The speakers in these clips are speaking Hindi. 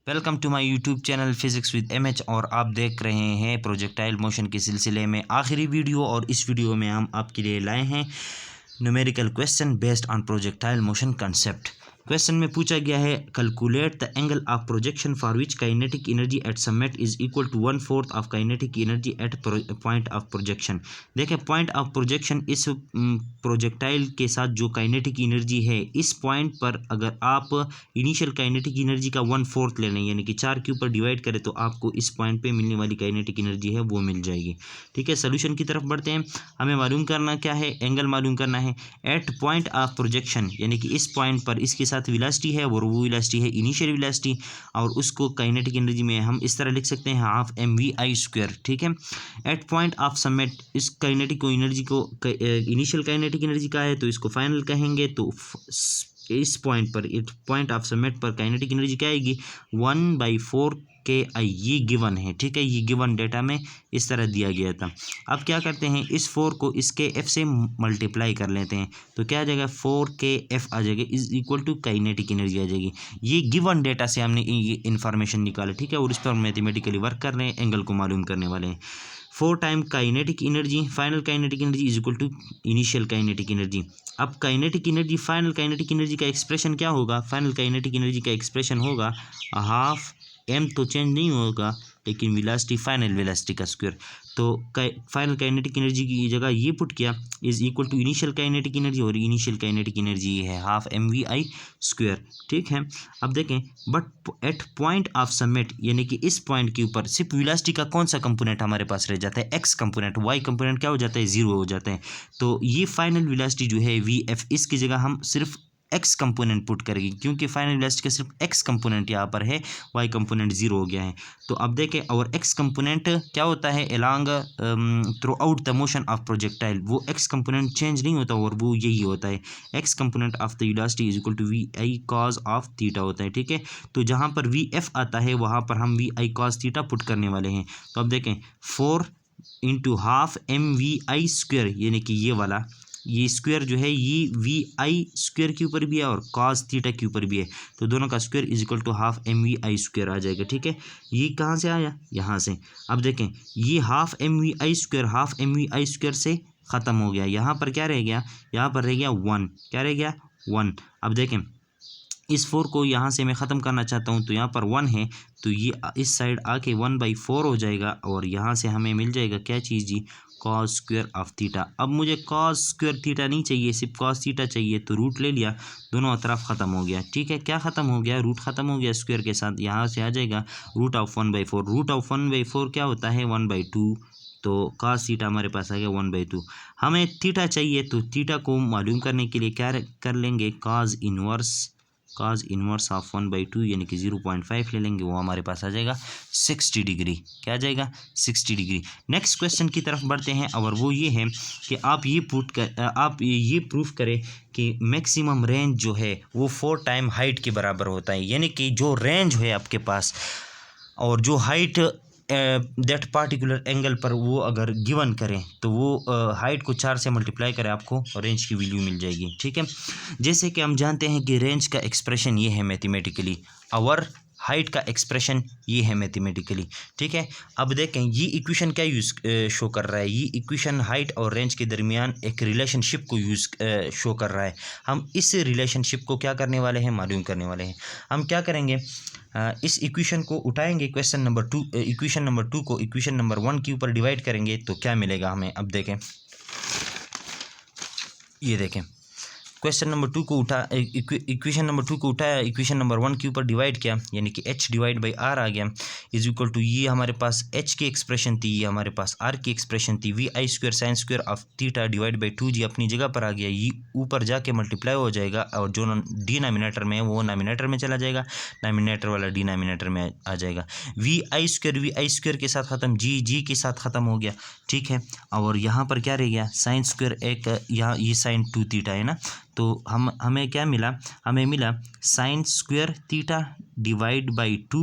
Welcome to my YouTube channel physics with MH और आप देख रहे हैं प्रोजेक्टाइल मोशन के सिलसिले में आखिरी वीडियो। और इस वीडियो में हम आपके लिए लाए हैं numerical question based on projectile motion concept. Question में पूछा गया है calculate the angle of projection for which kinetic energy at summit is equal to 1/4 of kinetic energy at point of projection. देखें, पॉइंट ऑफ प्रोजेक्शन इस प्रोजेक्टाइल के साथ जो काइनेटिक एनर्जी है, इस पॉइंट पर अगर आप इनिशियल काइनेटिक एनर्जी का 1/4 ले लें, यानी कि 4 के ऊपर डिवाइड करें, तो आपको इस पॉइंट पे मिलने वाली काइनेटिक एनर्जी है वो मिल जाएगी। ठीक है, सोल्यूशन की तरफ बढ़ते हैं। हमें मालूम करना क्या है, एंगल मालूम करना है एट पॉइंट ऑफ प्रोजेक्शन, यानी कि इस पॉइंट पर इसके साथ वेलोसिटी है और वो वेलोसिटी है इनिशियल वेलोसिटी, और उसको काइनेटिक एनर्जी में हम इस तरह लिख सकते हैं हाफ mv² ठीक है। एट पॉइंट ऑफ समिट, इस काइनेटिक एनर्जी को इनिशियल काइनेटिक एनर्जी का है तो इसको फाइनल कहेंगे। तो इस पॉइंट पर, इस पॉइंट ऑफ समिट पर काइनेटिक एनर्जी क्या आएगी 1/4 KI। ये गिवन है, ठीक है, ये गिवन डेटा में इस तरह दिया गया था। अब क्या करते हैं, इस 4 को इसके F से मल्टीप्लाई कर लेते हैं, तो क्या आ जाएगा 4KF आ जाएगा is equal to kinetic energy आ जाएगी। ये गिवन डेटा से हमने ये इन्फॉर्मेशन निकाला, ठीक है, और इस पर मैथमेटिकली वर्क कर रहे हैं, एंगल को मालूम करने वाले हैं। 4 time kinetic energy, final kinetic energy is equal to initial kinetic energy. अब kinetic energy, final kinetic energy का एक्सप्रेशन क्या होगा, फाइनल काइनेटिक एनर्जी का एक्सप्रेशन होगा हाफ m तो चेंज नहीं होगा, लेकिन वेलोसिटी फाइनल वेलोसिटी का स्क्वायर। तो फाइनल काइनेटिक एनर्जी की जगह ये पुट किया is equal to initial kinetic energy, और इनिशियल काइनेटिक एनर्जी है हाफ mvi², ठीक है। अब देखें, but at point of summit, यानी कि इस पॉइंट के ऊपर सिर्फ वेलोसिटी का कौन सा कंपोनेंट हमारे पास रह जाता है, x कंपोनेंट। y कंपोनेंट क्या हो जाता है, 0 हो जाता है। तो ये फाइनल वेलोसिटी जो है vf, इसकी जगह हम सिर्फ एक्स कंपोनेंट पुट करेंगे, क्योंकि फाइनल वेलोसिटी का सिर्फ एक्स कंपोनेंट यहाँ पर है, वाई कंपोनेंट 0 हो गया है। तो अब देखें, और एक्स कंपोनेंट क्या होता है along throughout the motion of projectile, वो एक्स कंपोनेंट चेंज नहीं होता और वो यही होता है, X component of the velocity is equal to V I cos of theta होता है, ठीक है। तो जहाँ पर वी एफ आता है वहाँ पर हम V I cos theta put करने वाले हैं। तो अब देखें 4 इंटू हाफ mvi², यानी कि ये वाला, ये स्क्वायर जो है ये vi² के ऊपर भी है और cos थीटा के ऊपर भी है, तो दोनों का square is equal to half mvi² आ जाएगा, ठीक है। ये कहाँ से आया, यहाँ से। अब देखें, ये हाफ mvi² से ख़त्म हो गया, यहाँ पर क्या रह गया, यहाँ पर रह गया 1, क्या रह गया 1। अब देखें, इस 4 को यहाँ से मैं ख़त्म करना चाहता हूँ, तो यहाँ पर 1 है, तो ये इस साइड आके 1/4 हो जाएगा, और यहाँ से हमें मिल जाएगा क्या चीज़ जी, cos स्क्वायर ऑफ थीटा। अब मुझे cos स्क्वायर थीटा नहीं चाहिए, सिर्फ cos थीटा चाहिए, तो रूट ले लिया, दोनों तरफ ख़त्म हो गया, ठीक है। क्या ख़त्म हो गया, रूट ख़त्म हो गया स्क्वायर के साथ, यहाँ से आ जाएगा रूट ऑफ 1/4। रूट ऑफ 1/4 क्या होता है 1/2, तो cos थीटा हमारे पास आ गया 1/2। हमें थीटा चाहिए, तो थीटा को मालूम करने के लिए क्या कर लेंगे, cos इनवर्स ऑफ 1/2, यानी कि 0.5 ले लेंगे, वो हमारे पास आ जाएगा 60 डिग्री। क्या आ जाएगा 60 डिग्री। नेक्स्ट क्वेश्चन की तरफ बढ़ते हैं, और वो ये है कि आप ये प्रूफ करें कि मैक्सिमम रेंज जो है वो 4 टाइम हाइट के बराबर होता है, यानी कि जो रेंज है आपके पास और जो हाइट दैट पार्टिकुलर एंगल पर वो अगर गिवन करें, तो वो हाइट को 4 से मल्टीप्लाई करें, आपको रेंज की वैल्यू मिल जाएगी, ठीक है। जैसे कि हम जानते हैं कि रेंज का एक्सप्रेशन ये है मैथमेटिकली, और हाइट का एक्सप्रेशन ये है मैथमेटिकली, ठीक है। अब देखें, ये इक्वेशन क्या शो कर रहा है, ये इक्वेशन हाइट और रेंज के दरमियान एक रिलेशनशिप को शो कर रहा है। हम इस रिलेशनशिप को क्या करने वाले हैं, मालूम करने वाले हैं। हम क्या करेंगे, इस इक्वेशन को उठाएंगे, इक्वेशन नंबर 2 को इक्वेशन नंबर 1 के ऊपर डिवाइड करेंगे, तो क्या मिलेगा हमें। अब देखें, ये देखें, क्वेश्चन नंबर 2 को इक्वेशन नंबर 2 को उठाया, इक्वेशन नंबर 1 के ऊपर डिवाइड किया, यानी कि h/r आ गया इज इक्वल टू, ये हमारे पास h की एक्सप्रेशन थी, ये हमारे पास r की एक्सप्रेशन थी, vi² sin square of theta divide by 2 जी अपनी जगह पर आ गया, ये ऊपर जाके मल्टीप्लाई हो जाएगा, और जो डिनोमिनेटर में है वो नोमिनेटर में चला जाएगा, नोमिनेटर वाला डिनोमिनेटर में आ जाएगा। vi² के साथ ख़त्म, जी के साथ ख़त्म हो गया, ठीक है। और यहाँ पर क्या रह गया, साइन स्क्वायर, एक यहाँ ये साइन 2 थीटा है ना, तो हमें क्या मिला, हमें मिला sign square theta divide by 2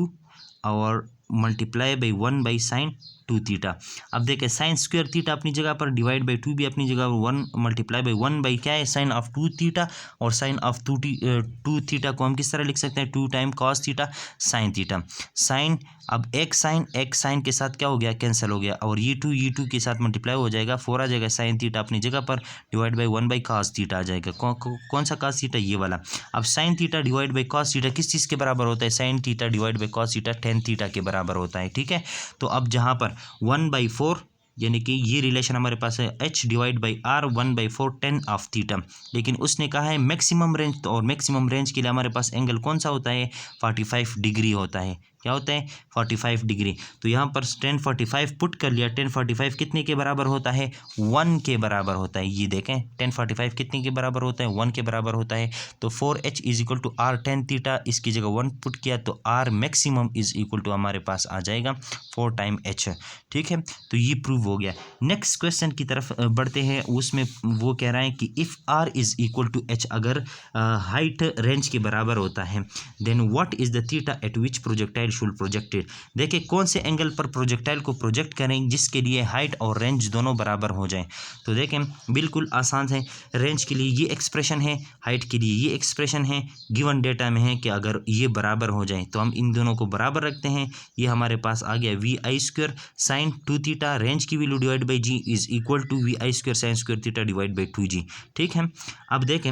और multiply by 1 by sine to theta. अब देखें साइन स्क्वायर थीटा अपनी जगह पर, डिवाइड बाई टू भी अपनी जगह पर, 1 मल्टीप्लाई बाई 1 बाई क्या है साइन ऑफ टू थीटा, और साइन ऑफ टू थीटा को हम किस तरह लिख सकते हैं 2 time cos theta sine theta. Sine, अब एक साइन के साथ क्या हो गया कैंसिल हो गया, और ये टू के साथ मल्टीप्लाई हो जाएगा, 4 आ जाएगा, साइन थीटा अपनी जगह पर, divide by 1 by cos theta आ जाएगा। कौन सा कॉस थीटा, ये वाला। अब sine theta divide by cos theta किस चीज़ के बराबर होता है, sine theta divide by cos theta tan theta के बराबर होता है, ठीक है। तो अब जहाँ पर 1/4 यानी कि ये रिलेशन हमारे पास है h divide by R 1/4 10 of theta, लेकिन उसने कहा है मैक्सिमम रेंज, तो और मैक्सिमम रेंज के लिए हमारे पास एंगल कौन सा होता है 45 डिग्री होता है। क्या होता है 45 डिग्री। तो यहाँ पर 1045 पुट कर लिया, 1045 कितने के बराबर होता है 1 के बराबर होता है। ये देखें 1045 कितने के बराबर होता है 1 के बराबर होता है। तो 4h is equal to R tan theta, इसकी जगह 1 पुट किया तो R maximum is equal to हमारे पास आ जाएगा 4 टाइम h, ठीक है। तो ये प्रूव हो गया। नेक्स्ट क्वेश्चन की तरफ बढ़ते हैं, उसमें वो कह रहा है कि if R is equal to h, अगर हाइट रेंज के बराबर होता है, then what is the theta at which projectile should projected. देखिए कौन से एंगल पर प्रोजेक्टाइल को प्रोजेक्ट करें जिसके लिए हाइट और रेंज दोनों बराबर हो जाएं। तो देखें बिल्कुल आसान है, रेंज के लिए ये एक्सप्रेशन है, हाइट के लिए ये एक्सप्रेशन है, गिवन डेटा में है कि अगर ये बराबर हो जाए तो हम इन दोनों को बराबर रखते हैं। ये हमारे पास आ गया vi² साइन 2 थीटा, रेंज की value divide by G is equal to vi² sine square theta divide by 2g, ठीक है। अब देखें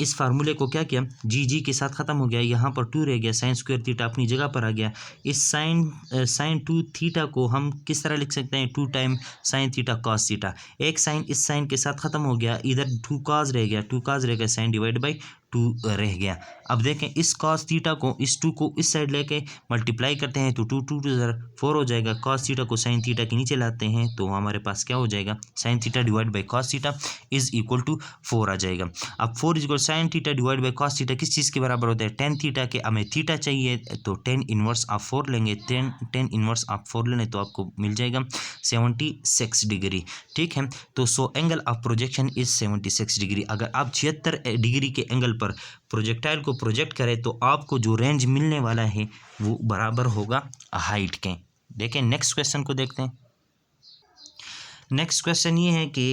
इस फार्मूले को क्या किया, जी के साथ ख़त्म हो गया, यहाँ पर 2 रह गया, साइन स्क्वायर थीटा अपनी जगह पर आ गया। इस साइन 2 थीटा को हम किस तरह लिख सकते हैं 2 time sine theta cos theta. एक साइन इस साइन के साथ ख़त्म हो गया, इधर 2 कॉस रह गया, 2 कॉस रह गया, साइन डिवाइड बाई 2 रह गया। अब देखें इस कॉस थीटा को, इस 2 को इस साइड लेके मल्टीप्लाई करते हैं तो 2 2 4 हो जाएगा। कॉस थीटा को साइन थीटा के नीचे लाते हैं तो हमारे पास क्या हो जाएगा sine theta divide by cos theta is equal to 4 आ जाएगा। अब 4 is equal sine theta divide by cos theta किस चीज़ के बराबर होता है 10 थीटा के। हमें थीटा चाहिए तो 10 इनवर्स ऑफ 4 लेंगे, 10 इनवर्स ऑफ 4 लेने तो आपको मिल जाएगा 76 डिग्री, ठीक है। तो so angle of projection is 76 degree. अगर आप 76 डिग्री के एंगल पर प्रोजेक्टाइल को प्रोजेक्ट करें तो आपको जो रेंज मिलने वाला है वो बराबर होगा हाइट के। देखें नेक्स्ट क्वेश्चन को देखते हैं। नेक्स्ट क्वेश्चन ये है कि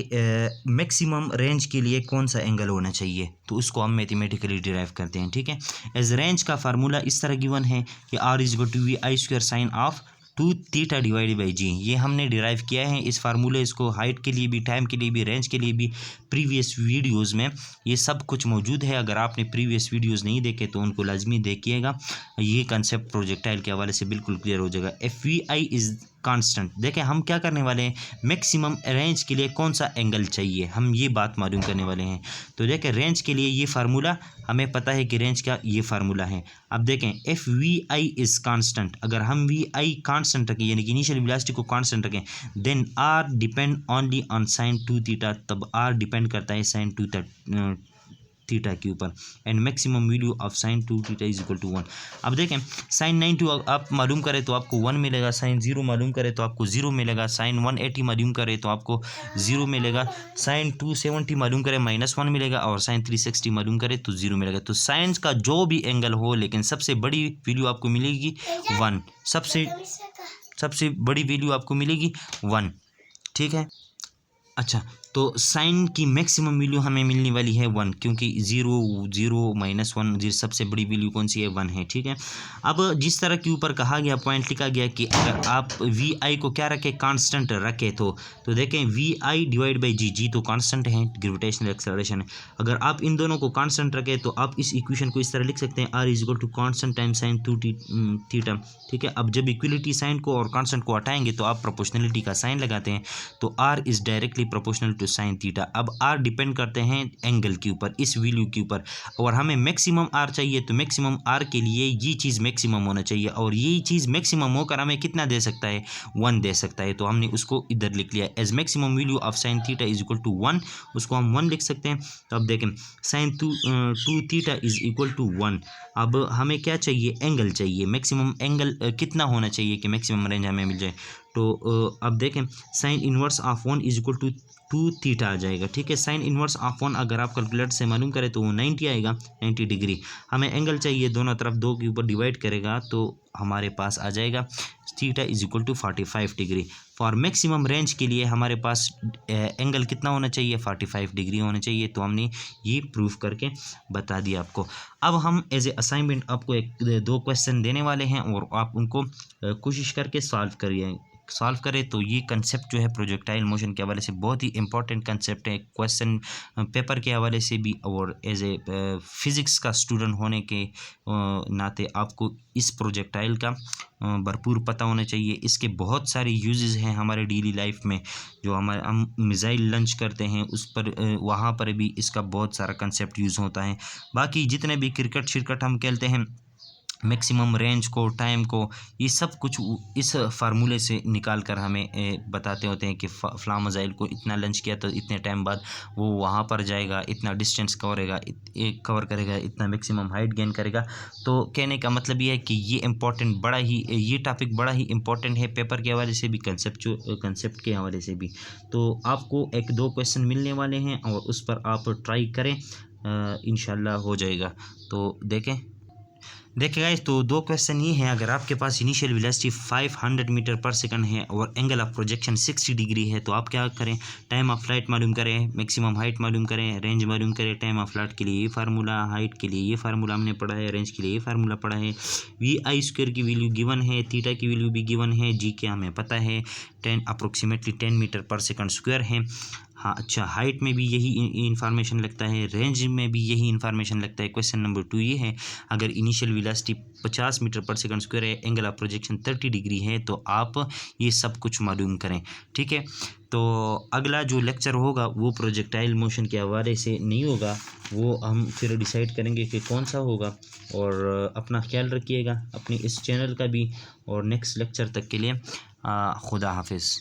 मैक्सिमम रेंज के लिए कौन सा एंगल होना चाहिए, तो उसको हम मैथमेटिकली डिराइव करते हैं, ठीक है। एज रेंज का फार्मूला इस तरह गिवन है कि R is equal to vi² sine of 2 theta divide by g. ये हमने डिराइव किया है इस फार्मूले, इसको हाइट के लिए भी, टाइम के लिए भी, रेंज के लिए भी प्रीवियस वीडियोस में ये सब कुछ मौजूद है। अगर आपने प्रीवियस वीडियोस नहीं देखे तो उनको लाजमी देखिएगा, ये कंसेप्ट प्रोजेक्टाइल के हवाले से बिल्कुल क्लियर हो जाएगा। If V I is constant. देखें हम क्या करने वाले हैं, मैक्सिमम रेंज के लिए कौन सा एंगल चाहिए हम ये बात मालूम करने वाले हैं। तो देखें रेंज के लिए ये फार्मूला हमें पता है कि रेंज का ये फार्मूला है। अब देखें if V I is constant, अगर हम वी आई कांस्टेंट रखें यानी कि इनिशियल वेलोसिटी को कांस्टेंट रखें, then R depend only on sine 2 theta, तब आर डिपेंड करता है साइन 2 थीटा के ऊपर, and maximum value of sine 2 theta is equal to 1। अब देखें साइन 92 आप मालूम करें तो आपको 1 मिलेगा, साइन 0 मालूम करें तो आपको 0 मिलेगा, साइन 180 मालूम करें तो आपको 0 मिलेगा, साइन 270 मालूम करें -1 मिलेगा, और साइन 360 मालूम करें तो 0 मिलेगा। तो साइंस का जो भी एंगल हो, लेकिन सबसे बड़ी वैल्यू आपको मिलेगी 1, सबसे बड़ी वैल्यू आपको मिलेगी 1, ठीक है। अच्छा तो साइन की मैक्सिमम वैल्यू हमें मिलने वाली है 1, क्योंकि 0 0 -1 सबसे बड़ी वैल्यू कौन सी है 1 है, ठीक है। अब जिस तरह के ऊपर कहा गया पॉइंट लिखा गया कि अगर आप वी आई को क्या रखें कांस्टेंट रखें, तो देखें वी आई डिवाइड बाई जी तो कांस्टेंट है, ग्रेविटेशनल एक्सेलरेशन है। अगर आप इन दोनों को कांस्टेंट रखें तो आप इस इक्वेशन को इस तरह लिख सकते हैं R is equal to constant time sine 2 theta, ठीक है। अब जब इक्वलिटी साइन को और कांस्टेंट को हटाएंगे तो आप प्रोपोर्शनलिटी का साइन लगाते हैं, तो R is directly proportional to sine theta. अब आर डिपेंड करते हैं एंगल के ऊपर, इस वैल्यू के ऊपर, और हमें मैक्सिमम आर चाहिए तो मैक्सिमम आर के लिए ये चीज़ मैक्सिमम होना चाहिए, और ये चीज़ मैक्सिमम होकर हमें कितना दे सकता है 1 दे सकता है। तो हमने उसको इधर लिख लिया as maximum value of sine theta is equal to 1, उसको हम 1 लिख सकते हैं। तो अब देखें sine 2 theta is equal to 1। अब हमें क्या चाहिए, एंगल चाहिए, मैक्सिमम एंगल कितना होना चाहिए कि मैक्सिमम रेंज हमें मिल जाए। तो अब देखें sine inverse of 1 is equal to 2 theta आ जाएगा, ठीक है। साइन इनवर्स ऑफ 1 अगर आप कैलकुलेटर से मालूम करें तो वो 90 आएगा, 90 डिग्री। हमें एंगल चाहिए, दोनों तरफ 2 के ऊपर डिवाइड करेगा तो हमारे पास आ जाएगा theta is equal to 45 degree. For maximum range के लिए हमारे पास एंगल कितना होना चाहिए, 45 डिग्री होना चाहिए। तो हमने ये प्रूफ करके बता दिया आपको। अब हम एज ए असाइनमेंट आपको दो क्वेश्चन देने वाले हैं और आप उनको कोशिश करके सॉल्व करें। तो ये कंसेप्ट जो है प्रोजेक्टाइल मोशन के हवाले से बहुत ही इंपॉर्टेंट कंसेप्ट है, क्वेश्चन पेपर के हवाले से भी, और एज ए फिज़िक्स का स्टूडेंट होने के नाते आपको इस प्रोजेक्टाइल का भरपूर पता होना चाहिए। इसके बहुत सारे यूजेस हैं हमारे डेली लाइफ में, जो हम मिसाइल लॉन्च करते हैं उस पर वहाँ पर भी इसका बहुत सारा कंसेप्ट यूज़ होता है। बाकी जितने भी क्रिकेट हम खेलते हैं, मैक्सिमम रेंज को, टाइम को, ये सब कुछ इस फार्मूले से निकाल कर हमें बताते होते हैं कि फ़लाँ मिसाइल को इतना लॉन्च किया तो इतने टाइम बाद वो वहाँ पर जाएगा, इतना डिस्टेंस कवर करेगा, इतना मैक्सिमम हाइट गेन करेगा। तो कहने का मतलब ये है कि ये टॉपिक बड़ा ही इंपॉर्टेंट है पेपर के हवाले से भी, कंसेप्ट के हवाले से भी। तो आपको 1-2 क्वेश्चन मिलने वाले हैं और उस पर आप ट्राई करें, इंशाल्लाह हो जाएगा। तो देखिए गाइस, तो 2 क्वेश्चन ये हैं। अगर आपके पास इनिशियल वेलोसिटी 500 मीटर पर सेकंड है और एंगल ऑफ प्रोजेक्शन 60 डिग्री है, तो आप क्या करें, टाइम ऑफ फ्लाइट मालूम करें, मैक्सिमम हाइट मालूम करें, रेंज मालूम करें। टाइम ऑफ फ्लाइट के लिए ये फार्मूला, हाइट के लिए ये फार्मूला हमने पढ़ा है, रेंज के लिए ये फार्मूला पढ़ा है। VI² की वैल्यू गिवन है, थीटा की वैल्यू भी गिवन है, जी के हमें पता है, अप्रोक्सीमेटली 10 मीटर पर सेकंड स्क्वायर है। हाँ अच्छा, हाइट में भी यही इन्फॉर्मेशन लगता है, रेंज में भी यही इन्फॉर्मेशन लगता है। क्वेश्चन नंबर 2 ये है, अगर इनिशियल वेलोसिटी 50 मीटर पर सेकंड स्क्वायर है, एंगल ऑफ प्रोजेक्शन 30 डिग्री है, तो आप ये सब कुछ मालूम करें। ठीक है, तो अगला जो लेक्चर होगा वो प्रोजेक्टाइल मोशन के हवाले से नहीं होगा, वो हम फिर डिसाइड करेंगे कि कौन सा होगा। और अपना ख्याल रखिएगा, अपने इस चैनल का भी, और नेक्स्ट लेक्चर तक के लिए खुदा हाफिज़।